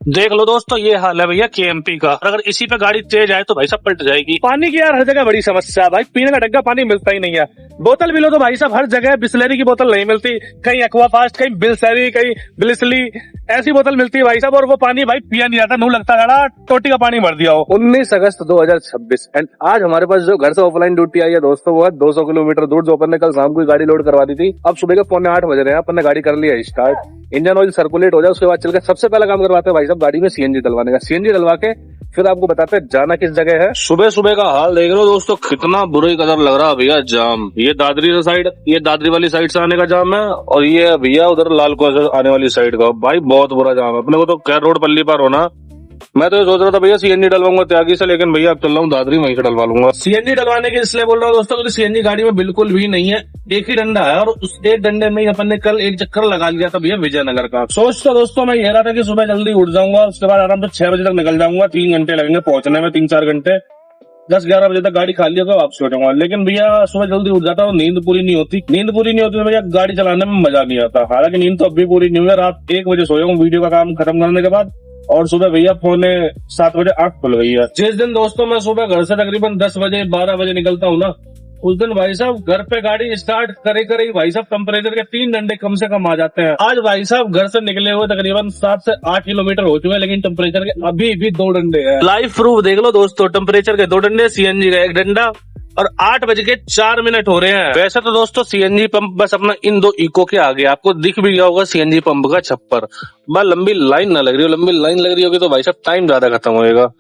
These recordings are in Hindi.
देख लो दोस्तों, ये हाल है भैया केएमपी का। और अगर इसी पे गाड़ी तेज आए तो भाई साहब पलट जाएगी। पानी की यार हर जगह बड़ी समस्या है भाई, पीने का ढंग पानी मिलता ही नहीं है। बोतल भी लो तो भाई साहब हर जगह बिस्लेरी की बोतल नहीं मिलती, कहीं एक्वा फास्ट, कहीं बिल्सरी, कहीं बिल्सली, ऐसी बोतल मिलती है भाई साहब। और वो पानी भाई पिया नहीं जाता, मुंह लगता है टोटी का पानी भर दिया हो। 19 अगस्त 2026 एंड आज हमारे पास जो घर से ऑफलाइन ड्यूटी आई है दोस्तों, वो है 200 किलोमीटर दूर। जो अपन ने कल शाम को गाड़ी लोड करवा दी थी, अब सुबह के 7:45 बज रहे हैं, अपन ने गाड़ी कर लिया स्टार्ट। इंजन ऑयल सर्कुलेट हो जाए उसके बाद चल के सबसे पहला काम करवाते हैं भाई साहब गाड़ी में सीएनजी डलवाने का। सीएनजी डलवा के फिर आपको बताते हैं जाना किस जगह है। सुबह सुबह का हाल देख लो दोस्तों, कितना बुरी कदर लग रहा है भैया जाम। ये दादरी साइड, ये दादरी वाली साइड से आने का जाम है, और ये भैया उधर लालकुआं से आने वाली साइड का। भाई बहुत बुरा जाम है। अपने को तो कैर रोड पल्ली पार होना। मैं तो ये सोच रहा था भैया सीएनजी डलवाऊंगा त्यागी से, लेकिन भैया अब चल रहा हूँ दादरी, वहीं से डलवा लूंगा। सीएनजी डलवाने के इसलिए बोल रहा हूँ दोस्तों क्योंकि सीएनजी गाड़ी में बिल्कुल भी नहीं है। एक ही डंडा है, और उस एक डंडे में ही अपन ने कल एक चक्कर लगा लिया था भैया विजयनगर का। सोच तो दोस्तों मैं ये रहा था कि सुबह जल्दी उठ जाऊंगा, उसके बाद आराम से 6 बजे तक निकल जाऊंगा। 3 घंटे लगेंगे पहुंचने में, 3-4 घंटे। 10-11 बजे तक गाड़ी खाली होगा, वापस हो जाऊंगा। लेकिन भैया सुबह जल्दी उठ जाता हूँ, नींद पूरी नहीं होती। नींद पूरी नहीं होती तो भैया गाड़ी चलाने में मजा नहीं आता। हालांकि नींद तो अब भी पूरी नहीं हुई है। रात 1 बजे सोया हूँ वीडियो का काम खत्म करने के बाद, और सुबह भैया 6:45 बजे आंख खुल गई है। जिस दिन दोस्तों मैं सुबह घर से तकरीबन 10 बजे 12 बजे निकलता हूँ ना, उस दिन भाई साहब घर पे गाड़ी स्टार्ट करे भाई साहब टेम्परेचर के 3 डंडे कम से कम आ जाते हैं। आज भाई साहब घर से निकले हुए तकरीबन 7 से 8 किलोमीटर हो चुके हैं, लेकिन टेम्परेचर के अभी भी 2 डंडे हैं। लाइव प्रूफ देख लो दोस्तों, टेम्परेचर के 2 डंडे, सीएनजी का 1 डंडा, और 8:04 हो रहे हैं। वैसे तो दोस्तों सीएनजी पंप बस अपना इन 2 इको के आगे आपको दिख भी गया होगा सीएनजी पंप का छप्पर। बस लंबी लाइन ना लग रही हो, लंबी लाइन लग रही होगी तो भाई साहब टाइम ज्यादा खत्म होएगा।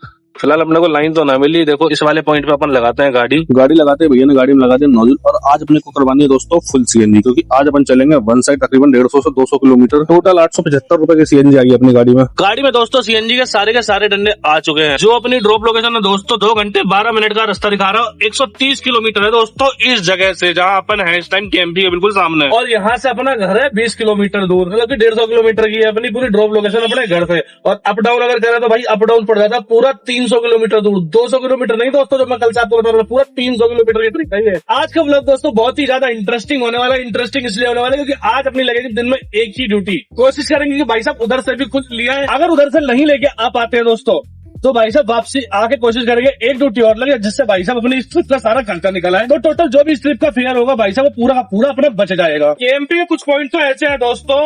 फिलहाल अपने को लाइन तो ना मिली। देखो इस वाले पॉइंट पे अपन लगाते हैं गाड़ी लगाते हैं भैया ने गाड़ी में लगाते हैं नोजल। और आज अपने को करवानी है दोस्तों फुल सीएनजी, क्योंकि आज अपन चलेंगे वन साइड तकरीबन 150 से 200 किलोमीटर। टोटल 875 रुपए की सीएनजी आई अपनी गाड़ी में। गाड़ी में दोस्तों सीएनजी के सारे डंडे आ चुके हैं। जो अपनी ड्रॉप लोकेशन है दोस्तों 2 घंटे 12 मिनट का रास्ता दिखा रहा है। 130 किलोमीटर है दोस्तों इस जगह से, जहाँ अपन है इस टाइम केएमपी के बिल्कुल सामने। और यहाँ से अपना घर है 20 किलोमीटर दूर, मतलब 150 किलोमीटर की है अपनी पूरी ड्रॉप लोकेशन अपने घर से। और अप डाउन अगर करें तो भाई अप डाउन पड़ जाता पूरा 300 किलोमीटर दूर। 200 किलोमीटर नहीं दोस्तों, जो मैं कल से आपको बता रहा हूँ, पूरा 300 किलोमीटर की ट्रिप है। आज का व्लॉग दोस्तों बहुत ही ज्यादा इंटरेस्टिंग होने वाला है। इंटरेस्टिंग इसलिए होने वाला है क्योंकि आज अपनी लगेगी दिन में एक ही ड्यूटी। कोशिश करेंगे कि भाई साहब उधर से भी कुछ लिया है। अगर उधर से नहीं लेके आ पाते हैं दोस्तों, तो भाई साहब वापसी आके कोशिश करेंगे एक ड्यूटी और लगे, जिससे भाई साहब अपनी इस ट्रिप का सारा खर्चा निकला है। तो टोटल जो भी इस ट्रिप का फिगर होगा भाई साहब वो पूरा का पूरा अपना बच जाएगा। केएमपी के कुछ पॉइंट तो ऐसे हैं दोस्तों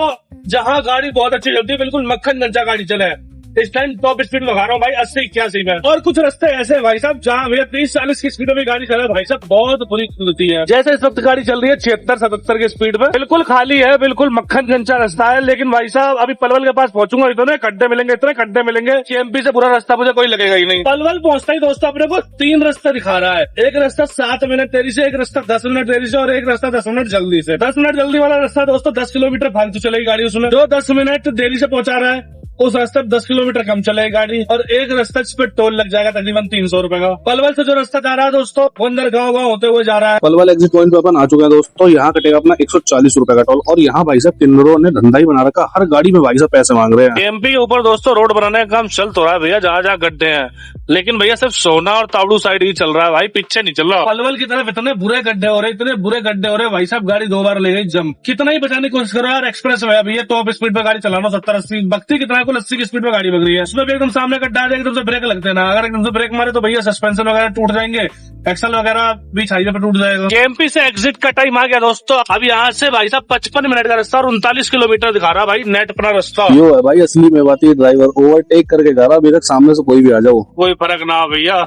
जहाँ गाड़ी बहुत अच्छी चलती है, बिल्कुल मक्खन जंचा गाड़ी चले। इस टाइम टॉप स्पीड लगा रहा हूँ भाई 80-81 में। और कुछ रास्ते ऐसे भाई साहब जहाँ भैया 30-40 की स्पीड में गाड़ी चले भाई साहब बहुत बुरी होती है। जैसे इस वक्त गाड़ी चल रही है 76-77 की स्पीड में, बिल्कुल खाली है, बिल्कुल मक्खन जंचा रास्ता है। लेकिन भाई साहब अभी पलवल के पास पहुंचूंगा, इतने खड्डे मिलेंगे, इतने खड्डे मिलेंगे, केएमपी से पूरा रास्ता मुझे कोई लगेगा ही नहीं। पलवल पहुंचता ही दोस्तों अपने को 3 रास्ता दिखा रहा है। एक रास्ता 7 मिनट देरी से, एक रास्ता 10 मिनट देरी से, और एक रास्ता 10 मिनट जल्दी से। 10 मिनट जल्दी वाला रास्ता दोस्तों 10 किलोमीटर फालतू चलेगी गाड़ी उसमें। जो 10 मिनट देरी से पहुंचा रहा है उस रास्ते 10 किलोमीटर कम चलेगी गाड़ी, और एक रास्ता इस पे टोल लग जाएगा तकरीबन 300 रुपए का। पलवल से जो रास्ता जा रहा है दोस्तों बंदर गाँव होते हुए जा रहा है। पलवल एग्जिट पॉइंट पे अपन आ चुके हैं दोस्तों। यहाँ कटेगा अपना 140 रुपए का टोल। और यहाँ भाई साहब किन्नरों ने धंधा ही बना रखा, हर गाड़ी में भाई साहब पैसे मांग रहे हैं। केएमपी के ऊपर दोस्तों रोड बनाने का काम चल तो रहा है भैया, जहाँ जहाँ गड्ढे हैं, लेकिन भैया सिर्फ सोना और तावड़ू साइड ही चल रहा है भाई, पीछे नहीं चल रहा। पलवल की तरफ इतने बुरे गड्ढे हो रहे, इतने बुरे गड्ढे हो रहे भाई साहब, गाड़ी 2 बार ले गई जम। कितना ही बचाने की कोशिश करो यार, एक्सप्रेस है भैया, टॉप स्पीड पे गाड़ी चलाना 70-80 बकती कितना को 80 की स्पीड पे गाड़ी बग रही है। उसमें भी एकदम सामने गड्ढा आ जाए एकदम से ब्रेक लगते हैं ना, अगर एकदम से ब्रेक मारे तो भैया सस्पेंशन वगैरह टूट जाएंगे, एक्सल वगैरह बीच हाईवे पे टूट जाएगा। केएमपी से एग्जिट का टाइम आ गया दोस्तों। अब यहाँ से भाई साहब 55 मिनट का रास्ता और 39 किलोमीटर दिखा रहा भाई नेट अपना रास्ता। यो है भाई असली में बात, ड्राइवर ओवरटेक करके जा रहा, अभी तक सामने से कोई भी आ जाओ कोई फर्क ना हो भैया,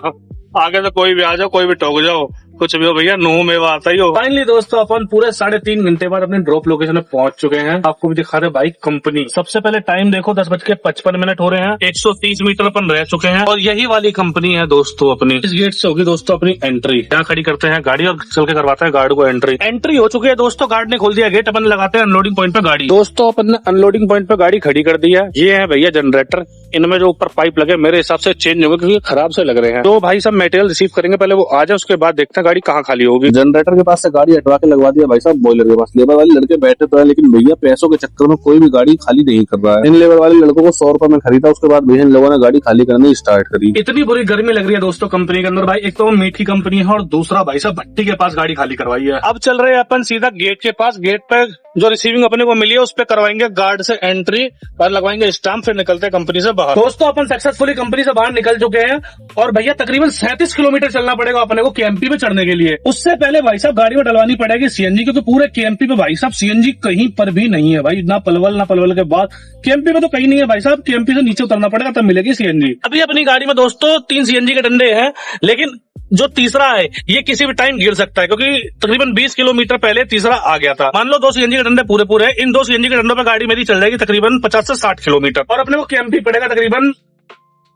आगे से कोई भी आ जाओ, कोई भी ठोक जाओ, कुछ भी हो भैया, नुह में आता ही हो। फाइनली दोस्तों अपन पूरे 3.5 घंटे बाद अपने ड्रॉप लोकेशन में पहुंच चुके हैं। आपको भी दिखा रहे बाइक कंपनी। सबसे पहले टाइम देखो 10:55 हो रहे हैं। 130 मीटर अपन रह चुके हैं, और यही वाली कंपनी है दोस्तों अपनी। इस गेट से होगी दोस्तों अपनी एंट्री। यहाँ खड़ी करते हैं गाड़ी और चल के करवाते हैं गार्ड को एंट्री हो चुकी है दोस्तों, गार्ड ने खोल दिया गेट। अपन लगाते हैं अनलोडिंग पॉइंट पे गाड़ी। दोस्तों अपन ने अनलोडिंग पॉइंट पे गाड़ी खड़ी कर दी है। ये है भैया जनरेटर, इनमें जो ऊपर पाइप लगे मेरे हिसाब से चेंज होंगे क्योंकि खराब से लग रहे हैं। तो भाई सब मटेरियल रिसीव करेंगे, पहले वो आ जाए उसके बाद देखते हैं गाड़ी कहाँ खाली होगी। जनरेटर के पास से गाड़ी हटवा के लगवा दिया भाई साहब बॉयलर के पास। लेबर वाले लड़के बैठे तो है, लेकिन भैया पैसों के चक्कर में कोई भी गाड़ी खाली नहीं कर रहा है। इन लेबर वाले लड़कों को 100 रुपए में खरीदा, उसके बाद भैया इन लोगों ने गाड़ी खाली करनी स्टार्ट करी। इतनी बुरी गर्मी लग रही है दोस्तों कंपनी के अंदर भाई। एक तो वो मीठी कंपनी है और दूसरा भाई साहब भट्टी के पास गाड़ी खाली करवाई है। अब चल रहे हैं अपन सीधा गेट के पास। गेट पे जो रिसीविंग अपने को मिली है उस पे करवाएंगे गार्ड से एंट्री और लगवाएंगे स्टाम्प, फिर निकलते हैं कंपनी से बाहर। दोस्तों अपन सक्सेसफुली कंपनी से बाहर निकल चुके हैं और भैया तकरीबन 37 किलोमीटर चलना पड़ेगा अपने को केएमपी पे चढ़ने के लिए। उससे पहले भाई साहब गाड़ी में डलवानी पड़ेगी सीएनजी, क्योंकि पूरे केएमपी पे भाई साहब सीएनजी कहीं पर भी नहीं है भाई। ना पलवल के बाद केएमपी में तो कहीं नहीं है भाई साहब। केएमपी से नीचे उतरना पड़ेगा तब मिलेगी सीएनजी। अभी अपनी गाड़ी में दोस्तों 3 सीएनजी के डंडे हैं, लेकिन जो तीसरा है ये किसी भी टाइम गिर सकता है, क्योंकि तकरीबन 20 किलोमीटर पहले तीसरा आ गया था। मान लो 2 सीएनजी के डंडे पूरे हैं। इन 2 सीएनजी के डंडों पे गाड़ी मेरी चल जाएगी तकरीबन 50 से 60 किलोमीटर और अपने को केएमपी पड़ेगा तकरीबन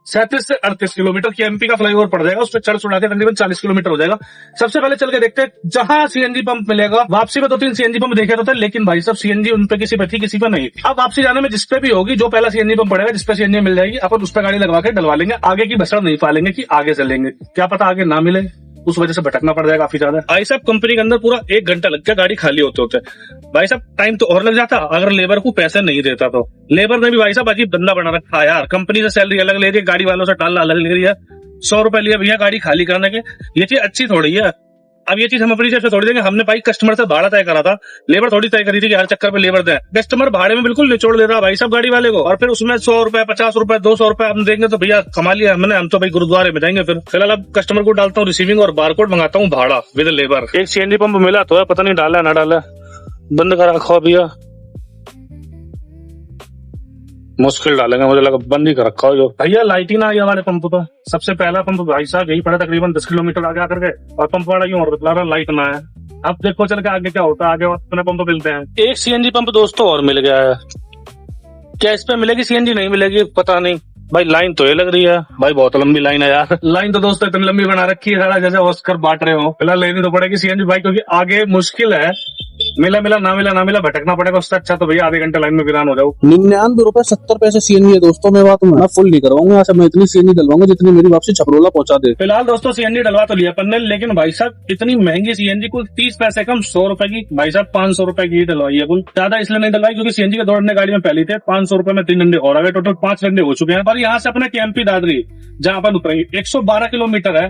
37 से 38 किलोमीटर। केएमपी का फ्लाईओवर पड़ जाएगा, उस पर चढ़ चढ़ा के तकरीबन 40 किलोमीटर हो जाएगा। सबसे पहले चल के देखते हैं जहां सीएनजी पंप मिलेगा। वापसी में 2-3 सीएनजी पंप देखे तो थे, लेकिन भाई साहब सीएनजी उन पे किसी पे थी, किसी पे नहीं थी। अब वापसी जाने में जिसपे भी होगी, जो पहला सीएनजी पंप पड़ेगा, जिसपे सीएनजी मिल जाएगी, अपन उस पर गाड़ी लगवा के डलवा लेंगे। आगे की बसड़ नहीं पालेंगे कि आगे चलेंगे, क्या पता आगे ना मिले, उस वजह से भटकना पड़ जाएगा काफी ज्यादा। भाई साहब कंपनी के अंदर पूरा 1 घंटा लग गया गाड़ी खाली होते होते। भाई साहब टाइम तो और लग जाता अगर लेबर को पैसे नहीं देता तो। लेबर ने भी भाई साहब अजीब धंधा बना रखा है यार। कंपनी से सैलरी अलग ले रही है, गाड़ी वालों से टाला अलग ले रही है। 100 रुपए लिए भैया गाड़ी खाली करने के, ये चीज अच्छी थोड़ी है। अब ये चीज हम अपनी जेब से थोड़ी देंगे। हमने भाई कस्टमर से भाड़ा तय करा था, लेबर थोड़ी तय करी थी कि हर चक्कर पे लेबर दें। कस्टमर भाड़े में बिल्कुल निचोड़ ले रहा भाई साहब गाड़ी वाले को, और फिर उसमें 100 रुपए 50 रुपए 200 रुपए हम देंगे तो भैया कमा लिया हमने। हम तो भाई गुरुद्वारे में जाएंगे। फिर फिलहाल अब कस्टमर को डालता हूँ रिसीविंग और बारकोड मंगाता हूँ भाड़ा विद लेबर। एक सीएनजी पंप मिला तो है, पता नहीं डाला ना डाला, बंद करा रखा भैया। मुश्किल डालेंगे, मुझे लगा बंद ही कर रखा हो। जो भैया लाइट ही ना आई हमारे पंप पर। सबसे पहला पंप भाई साहब यही पड़ा तकरीबन 10 किलोमीटर आगे आकर के, और पंप वाला यूं और बतला रहा लाइट ना है। अब देखो चल के आगे क्या होता है, आगे अपने पंप मिलते हैं। एक सीएनजी पंप दोस्तों और मिल गया है। क्या इस पे मिलेगी सीएनजी? नहीं मिलेगी, पता नहीं भाई। लाइन तो ये लग रही है भाई, बहुत लंबी लाइन है यार। लाइन तो दोस्तों इतनी लंबी बना रखी है सारा, जैसे ऑस्कर बांट रहे हो। फिलहाल लेनी तो पड़ेगी सीएनजी भाई, क्योंकि आगे मुश्किल है। मिला ना मिला भटकना पड़ेगा। उससे अच्छा तो भैया आधे घंटे लाइन में वीरान हो जाओ। 99 रुपए 70 पैसे सीएनजी है दोस्तों। मैं बात मैं फुल नहीं करवाऊंगा यहाँ से, मैं इतनी सीएनजी डलवाऊंगा जितनी मेरी वापसी छपरोला पहुंचा दे। फिलहाल दोस्तों सीएनजी डलवा तो लिया अपन ने, लेकिन भाई साहब इतनी महंगी सीएनजी कुल 30 पैसे कम 100 रुपए की भाई साहब 500 रुपए की डलवाई है। कुल ज्यादा इसलिए नहीं डलवाई क्योंकि सीएनजी के 2 डंडे गाड़ी में पहले थे। 500 रुपए में 3 डंडे और आ गए, टोटल 5 डंडे हो चुके हैं। और यहाँ से अपने केएमपी दादरी जहाँ अपन उतरेंगे 112 किलोमीटर है।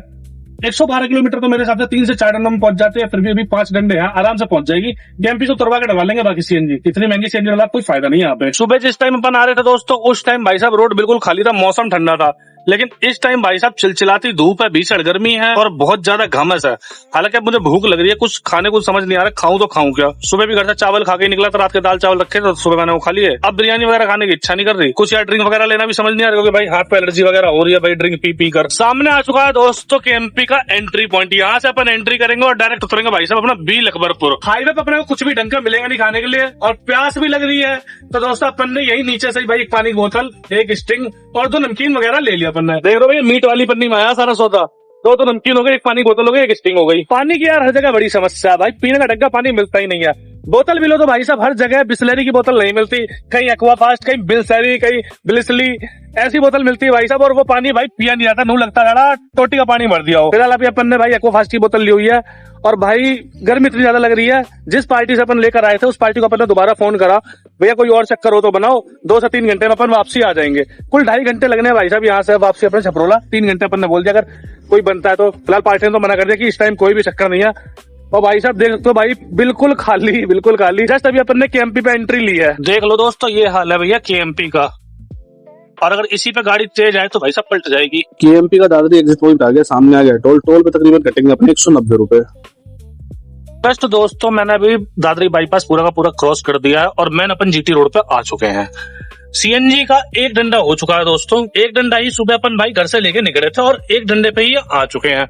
112 किलोमीटर तो मेरे हिसाब से 3 से 4 डंडों में पहुंच जाते हैं। फिर भी अभी 5 डंडे हैं, आराम से पहुंच जाएगी। केएमपी से उतरवा के डलवा लेंगे बाकी सीएनजी। इतनी महंगी सीएनजी डलवा कोई फायदा नहीं है यहाँ पे। सुबह जिस टाइम अपन आ रहे थे दोस्तों, उस टाइम भाई साहब रोड बिल्कुल खाली था, मौसम ठंडा था। लेकिन इस टाइम भाई साहब चिलचिलाती धूप है, भीषण गर्मी है और बहुत ज्यादा घमस है। हालांकि अब मुझे भूख लग रही है, कुछ खाने को समझ नहीं आ रहा खाऊं तो खाऊं क्या। सुबह भी घर से चावल खा के निकला था, रात के दाल चावल रखे तो सुबह मैंने वो खा लिए। अब बिरयानी वगैरह खाने की इच्छा नहीं कर रही। कुछ यार ड्रिंक वगैरह लेना भी समझ नहीं आ रहा, क्योंकि भाई हाथ पे एलर्जी वगैरह हो रही है भाई ड्रिंक पी कर। सामने आ चुका है दोस्तों केएमपी का एंट्री पॉइंट। यहाँ से अपन एंट्री करेंगे और डायरेक्ट उतरेंगे भाई साहब अपना बील अकबरपुर। हाईवे पे अपने को कुछ भी ढंग का मिलेगा नहीं खाने के लिए, और प्यास भी लग रही है। तो दोस्तों अपन ने यही नीचे से ही भाई एक पानी की बोतल, एक स्टिंग और 2 नमकीन वगैरह ले लिया अपन ने। देख रहे हो भाई मीट वाली पन्नी में आया सारा सौदा। 2 नमकीन हो गए, एक पानी की बोतल हो गई, एक स्टिंग हो गई। पानी की यार हर जगह बड़ी समस्या है भाई, पीने का ढंग का पानी मिलता ही नहीं है। बोतल भी लो तो भाई साहब हर जगह बिस्लरी की बोतल नहीं मिलती, कहीं एक्वा फास्ट, कहीं बिल्सरी, कहीं बिल्सली, ऐसी बोतल मिलती है भाई साहब। और वो पानी भाई पिया नहीं जाता, नू लगता है टोटी का पानी भर दिया हो। फिलहाल अभी अपन ने भाई एक्वा फास्ट की बोतल ली हुई है। और भाई गर्मी इतनी ज्यादा लग रही है, जिस पार्टी से अपन लेकर आए थे उस पार्टी को अपन ने दोबारा फोन करा, भैया कोई और चक्कर हो तो बनाओ, 2 से 3 घंटे में अपन वापसी आ जाएंगे। कुल 2.5 घंटे लगने हैं भाई साहब यहाँ से वापसी अपने छपरोला। 3 घंटे अपन ने बोल दिया, अगर कोई बनता है तो। फिलहाल पार्टी ने तो मना कर दिया कि इस टाइम कोई भी चक्कर नहीं है। और भाई साहब देख सकते हो भाई बिल्कुल खाली। जस्ट अभी अपन ने केएमपी पे एंट्री ली है। देख लो दोस्तों ये हाल है भैया केएमपी का, और अगर इसी पे गाड़ी तेज आए तो भाई साहब पलट जाएगी। केएमपी का दादरी एग्जिट पॉइंट आ गया, सामने आ गया टोल पे तकरीबन कटेंगे अपने 190 रुपए। बेस्ट दोस्तों मैंने अभी दादरी बाईपास पूरा का पूरा क्रॉस कर दिया है और मैंने अपन जीटी रोड पे आ चुके हैं। सीएनजी का 1 डंडा हो चुका है दोस्तों। 1 डंडा ही सुबह अपन भाई घर से लेके निकले थे और 1 डंडे पे ही आ चुके हैं।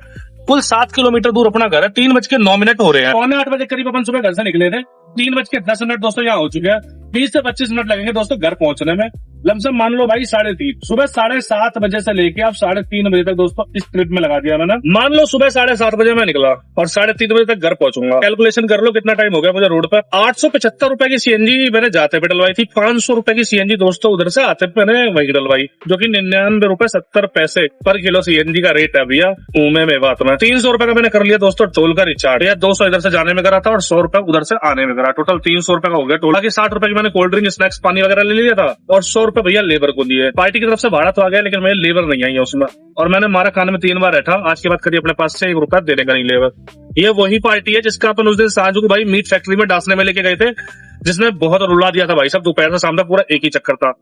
कुल 7 किलोमीटर दूर अपना घर है। 3:09 हो रहे हैं। 7:45 बजे करीब अपन सुबह घर से निकले थे। 3:10 दोस्तों यहाँ हो चुके हैं। 20 से 25 मिनट लगेंगे दोस्तों घर पहुंचने में। लमसम मान लो भाई 3:30, सुबह 7:30 बजे से लेके आप 3:30 बजे तक दोस्तों इस ट्रिप में लगा दिया मैंने। मान लो सुबह 7:30 बजे मैं निकला और 3:30 बजे तक घर पहुंचूंगा। कैलकुलेशन कर लो कितना टाइम हो गया मुझे रोड पर। 875 रुपए की सीएनजी मैंने जाते पे डलवाई थी, 500 रुपए की सीएनजी दोस्तों उधर से आते पे मैंने वही डलवाई, जो कि 99.70 रुपए पर किलो सीएनजी का रेट है भैया ऊमे में बात में। 300 रुपए का मैंने कर लिया दोस्तों टोल का रिचार्ज, या 200 इधर से जाने में करा था और 100 रुपए उधर से आने में करा, टोटल 300 रुपए का हो गया टोल। बाकी 60 रुपए की मैंने कोल्ड ड्रिंक स्नैक्स पानी वगैरह ले लिया था और 100 रुपए भैया लेबर को दिए। पार्टी की तरफ से भाड़ा तो आ गया लेकिन मेरे लेबर नहीं आई है उसमें, और मैंने मारा खाने में 3 बार बैठा। आज के बाद कभी अपने पास से 1 रुपया देने का नहीं लेबर। ये वही पार्टी है जिसका अपन उस दिन साजू को भाई मीट फैक्ट्री में डांसने में लेके गए थे, जिसने बहुत रुला दिया था भाई साहब। दोपहर से शाम तक पूरा एक ही चक्कर था,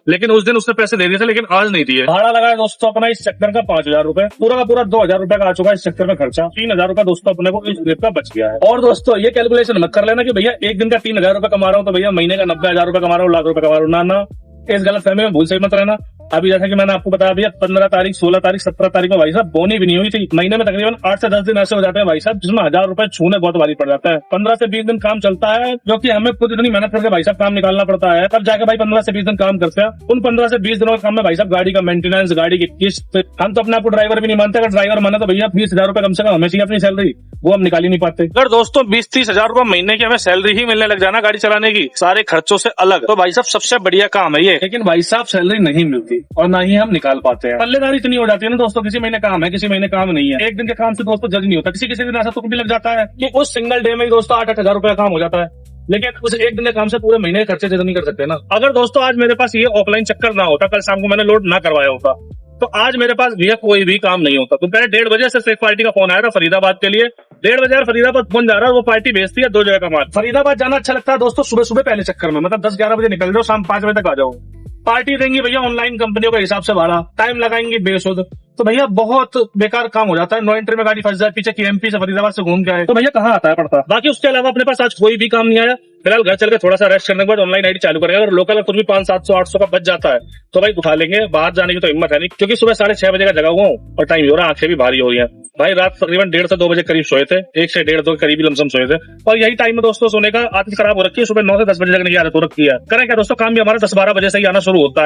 लेकिन उस दिन उसने पैसे दे दिए थे लेकिन आज नहीं दिए। भाड़ा लगा दोस्तों अपना इस चक्कर का 5,000 रुपए, पूरा का पूरा 2,000 रुपए का आ चुका है इस चक्कर में खर्चा। 3,000 रुपए दोस्तों अपने को इस ट्रिप का बच गया है। और दोस्तों ये कैलकुलेशन मत कर लेना कि भैया एक दिन का 3,000 रुपए कमा रहा हूँ तो भैया महीने का 90,000 रुपए कमा रहा हूँ, लाख रुपए कमा रहा हूँ। ना, इस गलत फहमी में भूल से मत रहना। अभी जैसा कि मैंने आपको बताया भैया 15 तारीख, 16 तारीख, 17 तारीख में भाई साहब बोनी भी नहीं हुई थी। महीने में तकरीबन 8 से 10 दिन ऐसे हो जाते हैं भाई साहब जिसमें 1,000 रुपए छूने बहुत भारी पड़ जाता है। 15 से 20 दिन काम चलता है, जो कि हमें खुद इतनी मेहनत करके भाई साहब काम निकालना पड़ता है, तब जाके भाई 15 से 20 दिन काम करते हैं। उन 15 से 20 दिनों के काम में भाई साहब गाड़ी का मेंटेनेंस, गाड़ी की किस्त, हम तो अपने आपको ड्राइवर भी नहीं मानते। अगर ड्राइवर माने तो भैया 20,000 रुपए कम से कम हमें चाहिए अपनी सैलरी, वो हम निकाल ही नहीं पाते। अगर दोस्तों 20-30 हजार रुपए महीने की हमें सैलरी ही मिलने लग जाना गाड़ी चलाने की सारे खर्चों से अलग, तो भाई साहब सबसे बढ़िया काम है ये। लेकिन भाई साहब सैलरी नहीं मिलती और ना ही हम निकाल पाते हैं। पल्लेदारी इतनी हो जाती है ना दोस्तों, किसी महीने काम है किसी महीने काम नहीं है। एक दिन के काम से दोस्तों जज नहीं होता, किसी किसी दिन ऐसा तुक भी लग जाता है कि उस सिंगल डे में ही दोस्तों 8-8 हजार रुपए का काम हो जाता है, लेकिन उस एक दिन के काम से पूरे महीने के खर्चे जज नहीं कर सकते ना। अगर दोस्तों आज मेरे पास ये ऑफलाइन चक्कर ना होता, कल शाम को मैंने लोड ना करवाया होता, तो आज मेरे पास भैया कोई भी काम नहीं होता। तो पहले 1:30 बजे से एक पार्टी का फोन आया था फरीदाबाद के लिए। 1:30 बजे फरीदाबाद फोन जा रहा है, वो पार्टी भेजती है 2 जगह का माल। फरीदाबाद जाना अच्छा लगता है दोस्तों सुबह सुबह पहले चक्कर में, मतलब 10-11 बजे निकल जाओ, शाम 5 बजे तक आ जाओ। पार्टी देंगी भैया ऑनलाइन कंपनियों के हिसाब से भाड़ा, टाइम लगाएंगे बेसुध, तो भैया बहुत बेकार काम हो जाता है। नो एंट्री में गाड़ी फंस जाए, पीछे की एमपी से फरीदाबाद से घूम के आए, तो भैया कहाँ आता है पड़ता। बाकी उसके अलावा अपने पास आज कोई भी काम नहीं आया। फिलहाल घर चल के थोड़ा सा रेस्ट करने के बाद ऑनलाइन आईडी चालू करेगा। अगर लोकल कुछ भी 500-700-800 का बच जाता है तो भाई उठा लेंगे। बाहर जाने की तो हिम्मत है नहीं, क्योंकि सुबह 6:30 बजे का जगा हुआ हूँ और टाइम हो रहा है, आंखें भी भारी हो रही है भाई। रात तकरीबन 1:30 से 2 बजे करीब सोए थे, 1 से 1:30 2 के करीब लमसम सोए थे, और यही टाइम में दोस्तों सोने का आदत खराब हो रखी है। सुबह 9 से 10 बजे जगने की आदत हो रखी है। करें क्या दोस्तों, काम भी हमारा 10-12 बजे से ही आना शुरू होता है।